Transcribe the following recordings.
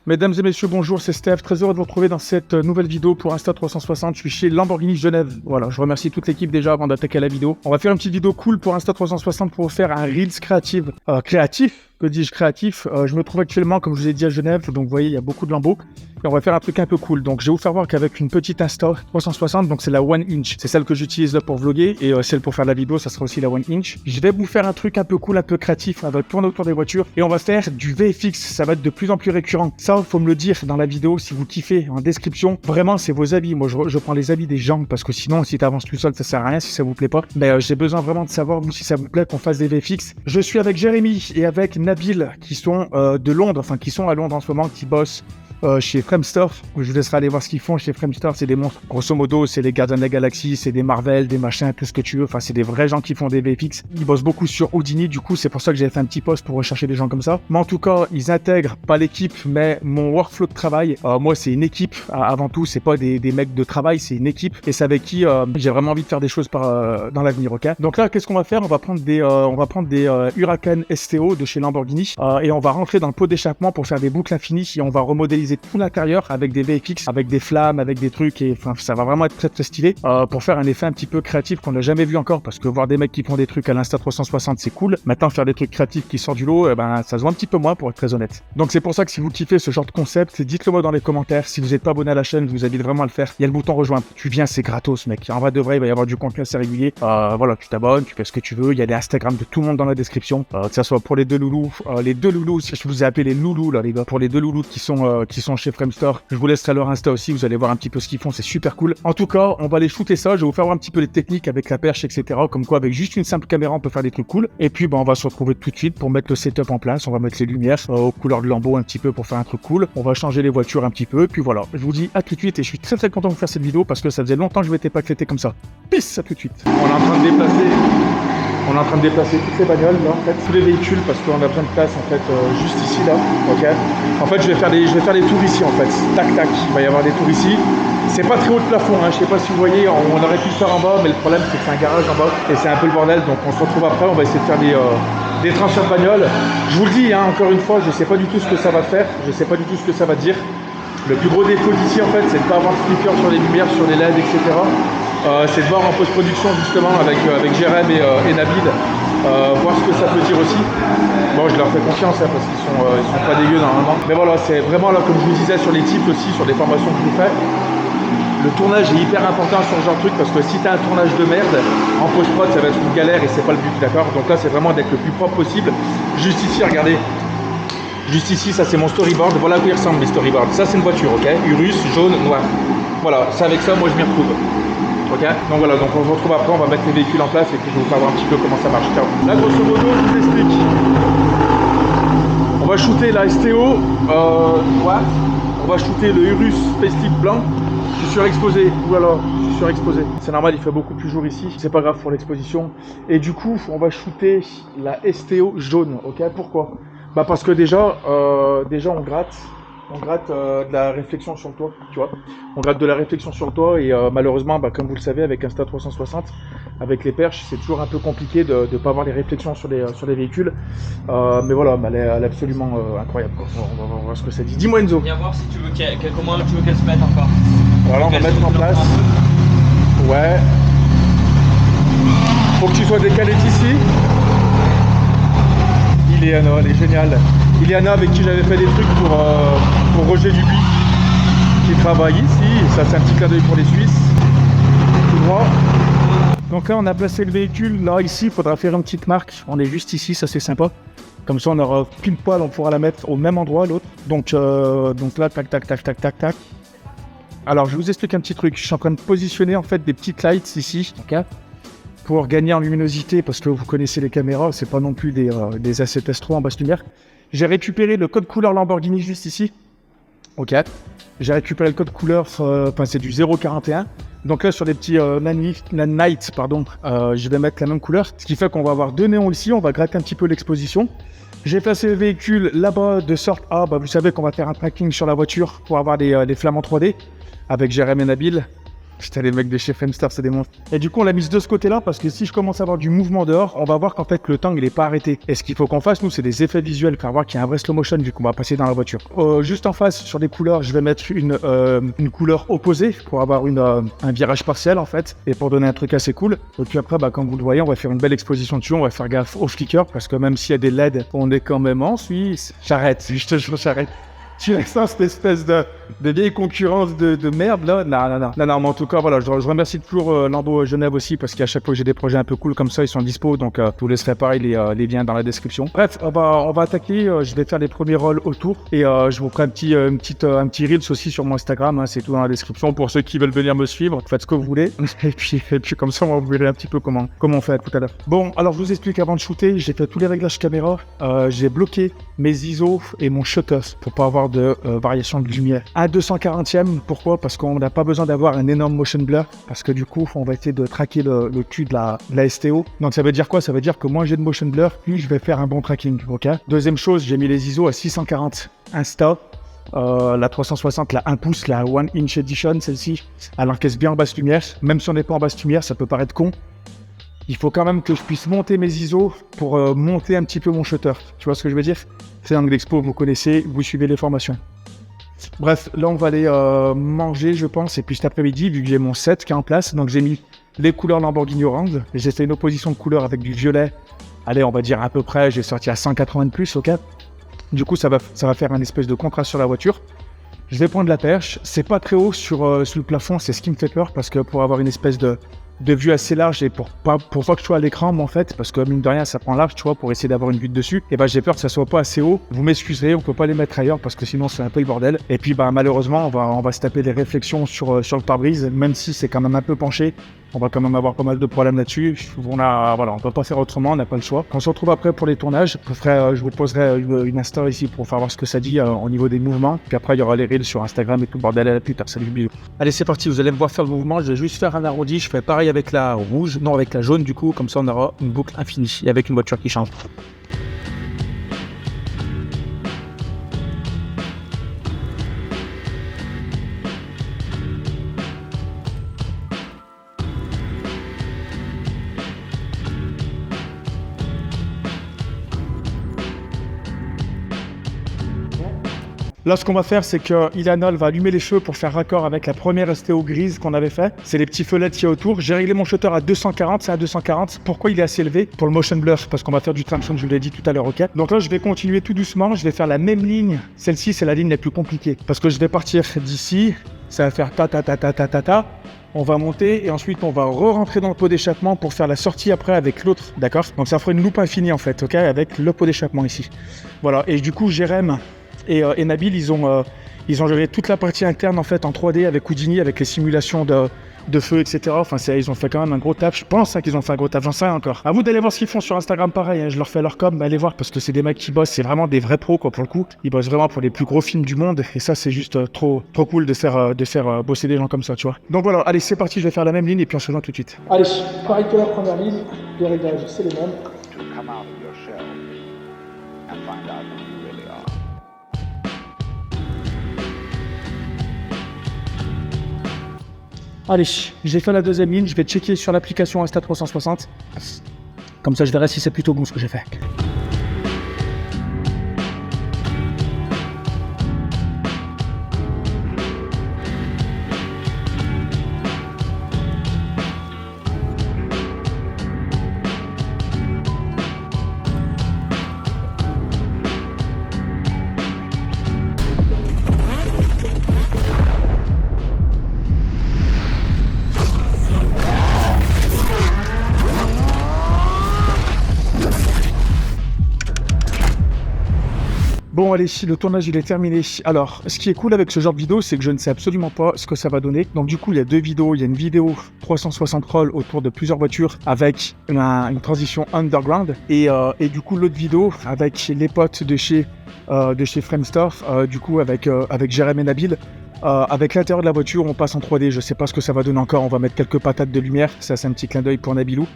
Mesdames et messieurs, bonjour, c'est Steph, très heureux de vous retrouver dans cette nouvelle vidéo pour Insta360, je suis chez Lamborghini Genève. Voilà, je remercie toute l'équipe déjà avant d'attaquer la vidéo. On va faire une petite vidéo cool pour Insta360 pour vous faire un Reels créatif. Que dis-je créatif, je me trouve actuellement, comme je vous ai dit, à Genève, donc vous voyez, il y a beaucoup de lambeaux. Et on va faire un truc un peu cool. Donc je vais vous faire voir qu'avec une petite Insta360, donc c'est la 1 inch, c'est celle que j'utilise là pour vlogger, et celle pour faire la vidéo, ça sera aussi la 1 inch. Je vais vous faire un truc un peu cool, un peu créatif, on va tourner autour des voitures, et on va faire du VFX, ça va être de plus en plus récurrent. Ça, faut me le dire dans la vidéo, si vous kiffez, en description, vraiment c'est vos avis. Moi je prends les avis des gens, parce que sinon, si tu avances tout seul, ça sert à rien si ça vous plaît pas. Mais j'ai besoin vraiment de savoir, vous, si ça vous plaît, qu'on fasse des VFX. Je suis avec Jérémy et avec Nabil, qui sont de Londres, enfin qui sont à Londres en ce moment, qui bossent chez Framestore. Je vous laisserai aller voir ce qu'ils font chez Framestore, c'est des monstres. Grosso modo, c'est les Gardiens de la Galaxie, c'est des Marvel, des machins, tout ce que tu veux. Enfin, c'est des vrais gens qui font des VFX. Ils bossent beaucoup sur Houdini, du coup, c'est pour ça que j'ai fait un petit post pour rechercher des gens comme ça. Mais en tout cas, ils intègrent pas l'équipe, mais mon workflow de travail. Moi, c'est une équipe avant tout, c'est pas des mecs de travail, c'est une équipe. Et c'est avec qui j'ai vraiment envie de faire des choses dans l'avenir, ok? Donc là, qu'est-ce qu'on va faire? On va prendre des Huracan STO de chez Lamborghini et on va rentrer dans le pot d'échappement pour faire des boucles infinies et on va remodéliser tout l'intérieur avec des VFX, avec des flammes, avec des trucs, et enfin ça va vraiment être très très stylé pour faire un effet un petit peu créatif qu'on n'a jamais vu encore, parce que voir des mecs qui font des trucs à l'Insta360 c'est cool. Maintenant faire des trucs créatifs qui sortent du lot, ça se voit un petit peu moins, pour être très honnête. Donc c'est pour ça que si vous kiffez ce genre de concept, dites-le moi dans les commentaires. Si vous n'êtes pas abonné à la chaîne, je vous invite vraiment à le faire. Il y a le bouton rejoindre, tu viens, c'est gratos mec. En vrai de vrai, il va y avoir du contenu assez régulier. Voilà, tu t'abonnes, tu fais ce que tu veux. Il y a les Instagram de tout le monde dans la description, que ça soit pour les deux loulous, si je vous ai appelé les loulous là les gars, pour les deux loulous qui sont chez Framestore, je vous laisserai leur Insta aussi, vous allez voir un petit peu ce qu'ils font, c'est super cool. En tout cas, on va aller shooter ça, je vais vous faire voir un petit peu les techniques avec la perche, etc. Comme quoi, avec juste une simple caméra, on peut faire des trucs cool. Et puis, on va se retrouver tout de suite pour mettre le setup en place, on va mettre les lumières aux couleurs de lambeau un petit peu pour faire un truc cool. On va changer les voitures un petit peu, et puis voilà. Je vous dis à tout de suite, et je suis très très content de vous faire cette vidéo parce que ça faisait longtemps que je m'étais pas éclaté comme ça. Peace, à tout de suite. On est en train de déplacer toutes les bagnoles là, en fait, tous les véhicules, parce qu'on a besoin de place en fait juste ici là, ok. En fait je vais faire des tours ici en fait, tac tac, il va y avoir des tours ici. C'est pas très haut de plafond, hein. Je sais pas si vous voyez, on aurait pu le faire en bas, mais le problème c'est que c'est un garage en bas et c'est un peu le bordel, donc on se retrouve après, on va essayer de faire des transferts de bagnoles. Je vous le dis, hein, encore une fois, je sais pas du tout ce que ça va faire, je sais pas du tout ce que ça va dire. Le plus gros défaut d'ici en fait, c'est de pas avoir de flicker sur les lumières, sur les LED, etc. C'est de voir en post-production justement avec Jérém et Nabil, voir ce que ça peut dire aussi. Bon, je leur fais confiance hein, parce qu'ils sont pas dégueux normalement. Mais voilà, c'est vraiment là, comme je vous disais sur les tips aussi, sur des formations que je vous fais, le tournage est hyper important sur ce genre de truc, parce que si tu as un tournage de merde, en post-prod ça va être une galère et c'est pas le but, d'accord? Donc là c'est vraiment d'être le plus propre possible. Juste ici, regardez. Juste ici, ça c'est mon storyboard, voilà à quoi il ressemble les storyboards. Ça c'est une voiture, ok? Urus, jaune, noir. Voilà, c'est avec ça, moi je m'y retrouve. Ok, donc voilà, donc on se retrouve après, on va mettre les véhicules en place et puis je vais vous faire voir un petit peu comment ça marche. Ciao. Là grosso modo, je vous explique. On va shooter la STO noire, on va shooter le Urus Festif blanc. Je suis surexposé, oulala, je suis surexposé. C'est normal, il fait beaucoup plus jour ici, c'est pas grave pour l'exposition. Et du coup, on va shooter la STO jaune, ok? Pourquoi? Parce que déjà on gratte de la réflexion sur le toit, tu vois. On gratte de la réflexion sur le toit et malheureusement, comme vous le savez, avec Insta360, avec les perches, c'est toujours un peu compliqué de ne pas avoir les réflexions sur les véhicules. Mais voilà, elle est absolument incroyable, quoi. On va voir ce que ça dit. Dis-moi Enzo. Viens voir si tu veux comment tu veux qu'elle se mette encore. Voilà, on va mettre en place. Ouais. Faut que tu sois décalé d'ici. Iléana, elle est géniale. Iléana avec qui j'avais fait des trucs pour Roger Dubuis, qui travaille ici. Ça c'est un petit clin d'œil pour les Suisses. Tout droit. Donc là on a placé le véhicule, là ici il faudra faire une petite marque. On est juste ici, ça c'est sympa. Comme ça on aura pile poil, on pourra la mettre au même endroit l'autre. Donc là tac tac tac tac tac tac. Alors je vous explique un petit truc. Je suis en train de positionner en fait des petites lights ici, ok, pour gagner en luminosité, parce que vous connaissez les caméras, c'est pas non plus des A7S3 en basse lumière. J'ai récupéré le code couleur Lamborghini juste ici. Ok. J'ai récupéré le code couleur, c'est du 041. Donc là, sur des petits Night, je vais mettre la même couleur. Ce qui fait qu'on va avoir deux néons ici, on va gratter un petit peu l'exposition. J'ai placé le véhicule là-bas de sorte à, vous savez qu'on va faire un tracking sur la voiture pour avoir des flammes en 3D avec Jérém et Nabil. Putain, les mecs de chez Femstar, c'est des monstres. Et du coup, on l'a mise de ce côté-là parce que si je commence à avoir du mouvement dehors, on va voir qu'en fait, le tang, il est pas arrêté. Et ce qu'il faut qu'on fasse, nous, c'est des effets visuels, faire voir qu'il y a un vrai slow motion vu qu'on va passer dans la voiture. Juste en face, sur les couleurs, je vais mettre une couleur opposée pour avoir un virage partiel, en fait, et pour donner un truc assez cool. Et puis après, comme vous le voyez, on va faire une belle exposition dessus, on va faire gaffe au flicker parce que même s'il y a des LED, on est quand même en Suisse. J'arrête, je te jure, j'arrête. Tu laisses ça, cette espèce de vieille concurrence de merde là. Non, mais en tout cas, voilà, je remercie toujours Lambo Genève aussi parce qu'à chaque fois que j'ai des projets un peu cool comme ça, ils sont dispo, donc je vous laisserai pareil les liens dans la description. Bref, on va attaquer, je vais faire les premiers rolls autour et je vous ferai un petit reels aussi sur mon Instagram, hein, c'est tout dans la description pour ceux qui veulent venir me suivre, faites ce que vous voulez. Et puis comme ça, on va vous verrez un petit peu comment on fait tout à l'heure. Bon, alors je vous explique avant de shooter, j'ai fait tous les réglages caméra, j'ai bloqué mes ISO et mon shutter pour pas avoir de variation de lumière. À 240e, pourquoi? Parce qu'on n'a pas besoin d'avoir un énorme motion blur, parce que du coup, on va essayer de traquer le cul de la STO. Donc ça veut dire quoi? Ça veut dire que moins j'ai de motion blur, plus je vais faire un bon tracking, ok? Deuxième chose, j'ai mis les ISO à 640 Insta. La 360, la 1 pouce, la 1 inch edition, celle-ci, elle encaisse bien en basse lumière. Même si on n'est pas en basse lumière, ça peut paraître con. Il faut quand même que je puisse monter mes ISO pour monter un petit peu mon shutter. Tu vois ce que je veux dire? C'est Angle Expo, vous connaissez, vous suivez les formations. Bref, là on va aller manger, je pense, et puis cet après-midi, vu que j'ai mon set qui est en place, donc j'ai mis les couleurs Lamborghini Orange, et j'ai fait une opposition de couleurs avec du violet. Allez, on va dire à peu près, j'ai sorti à 180 de plus, ok? Du coup, ça va faire un espèce de contraste sur la voiture. Je vais prendre la perche, c'est pas très haut sur le plafond, c'est ce qui me fait peur, parce que pour avoir une espèce de vue assez large et pour pas que je sois à l'écran, moi, en fait, parce que mine de rien ça prend large, tu vois, pour essayer d'avoir une vue de dessus, et j'ai peur que ça soit pas assez haut. Vous m'excuserez, on peut pas les mettre ailleurs parce que sinon c'est un peu le bordel. Et puis malheureusement on va se taper des réflexions sur le pare-brise, même si c'est quand même un peu penché. On va quand même avoir pas mal de problèmes là-dessus. On peut pas faire autrement, on n'a pas le choix. Quand on se retrouve après pour les tournages, je vous poserai une Insta ici pour faire voir ce que ça dit au niveau des mouvements. Puis après, il y aura les reels sur Instagram et tout le bordel à la pute. Salut, bisous. Allez, c'est parti, vous allez me voir faire le mouvement. Je vais juste faire un arrondi. Je fais pareil avec la rouge, non avec la jaune du coup. Comme ça, on aura une boucle infinie et avec une voiture qui change. Là, ce qu'on va faire, c'est que Ilanol va allumer les feux pour faire raccord avec la première STO grise qu'on avait fait. C'est les petits feux LED qu'il y a autour. J'ai réglé mon shutter à 240, c'est à 240. Pourquoi il est assez élevé? Pour le motion blur, parce qu'on va faire du traction, je vous l'ai dit tout à l'heure, ok? Donc là, je vais continuer tout doucement. Je vais faire la même ligne. Celle-ci, c'est la ligne la plus compliquée. Parce que je vais partir d'ici. Ça va faire ta. On va monter et ensuite on va re-rentrer dans le pot d'échappement pour faire la sortie après avec l'autre, d'accord? Donc ça fera une loupe infinie en fait, ok? Avec le pot d'échappement ici. Voilà, et du coup, Jérém et Nabil, ils ont géré toute la partie interne en fait en 3D avec Houdini, avec les simulations de feu, etc. Enfin, ils ont fait quand même un gros taf. Je pense qu'ils ont fait un gros taf, j'en sais rien encore. À vous d'aller voir ce qu'ils font sur Instagram, pareil, hein, je leur fais leur com, allez voir parce que c'est des mecs qui bossent, c'est vraiment des vrais pros quoi pour le coup. Ils bossent vraiment pour les plus gros films du monde et ça c'est juste trop cool de faire bosser des gens comme ça, tu vois. Donc voilà, allez c'est parti, je vais faire la même ligne et puis on se rejoint tout de suite. Allez, pareil que la première ligne, les réglages c'est les mêmes. Allez, j'ai fait la deuxième ligne, je vais checker sur l'application Insta360. Comme ça, je verrai si c'est plutôt bon ce que j'ai fait. Bon allez, le tournage il est terminé. Alors, ce qui est cool avec ce genre de vidéo, c'est que je ne sais absolument pas ce que ça va donner. Donc du coup, il y a deux vidéos. Il y a une vidéo 360 rolls autour de plusieurs voitures avec une transition underground. Et du coup, l'autre vidéo avec les potes de chez Framestore, du coup avec Jérém et Nabil. Avec l'intérieur de la voiture, on passe en 3D. Je sais pas ce que ça va donner encore. On va mettre quelques patates de lumière. Ça, c'est un petit clin d'œil pour Nabilou.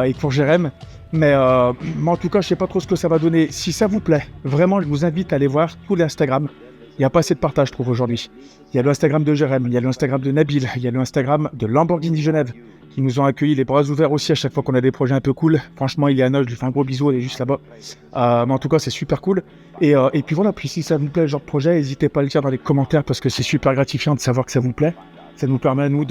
Et pour Jérém, mais en tout cas je sais pas trop ce que ça va donner. Si ça vous plaît, vraiment je vous invite à aller voir tous les Instagram Il n'y a pas assez de partage, je trouve, aujourd'hui. Il y a le Instagram de Jérém, il y a le Instagram de Nabil, il y a le Instagram de Lamborghini Genève, qui nous ont accueillis les bras ouverts aussi à chaque fois qu'on a des projets un peu cool. Franchement, il est à Noche, je lui fais un gros bisou, elle est juste là-bas. Mais en tout cas, c'est super cool. Et puis voilà, puis si ça vous plaît, ce genre de projet, n'hésitez pas à le dire dans les commentaires parce que c'est super gratifiant de savoir que ça vous plaît. Ça nous permet à nous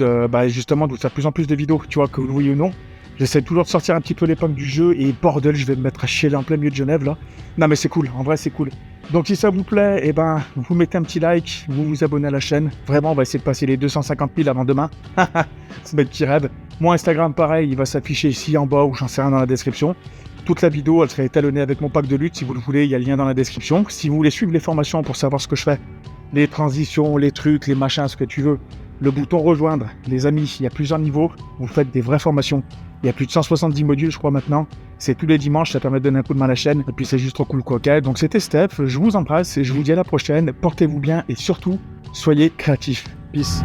justement de vous faire de plus en plus de vidéos, tu vois, que vous le voyez ou non. J'essaie toujours de sortir un petit peu l'épingle du jeu et bordel, je vais me mettre à chialer en plein milieu de Genève là. Non mais c'est cool, en vrai c'est cool. Donc si ça vous plaît, vous mettez un petit like, vous vous abonnez à la chaîne. Vraiment, on va essayer de passer les 250 000 avant demain. C'est mes petits rêves. Mon Instagram, pareil, il va s'afficher ici en bas ou j'en sais rien dans la description. Toute la vidéo, elle serait étalonnée avec mon pack de lutte. Si vous le voulez, il y a le lien dans la description. Si vous voulez suivre les formations pour savoir ce que je fais, les transitions, les trucs, les machins, ce que tu veux, le bouton rejoindre, les amis, il y a plusieurs niveaux. Vous faites des vraies formations. Il y a plus de 170 modules, je crois, maintenant. C'est tous les dimanches, ça permet de donner un coup de main à la chaîne. Et puis, c'est juste trop cool, quoi. Okay, donc, c'était Steph. Je vous embrasse et je vous dis à la prochaine. Portez-vous bien et surtout, soyez créatifs. Peace.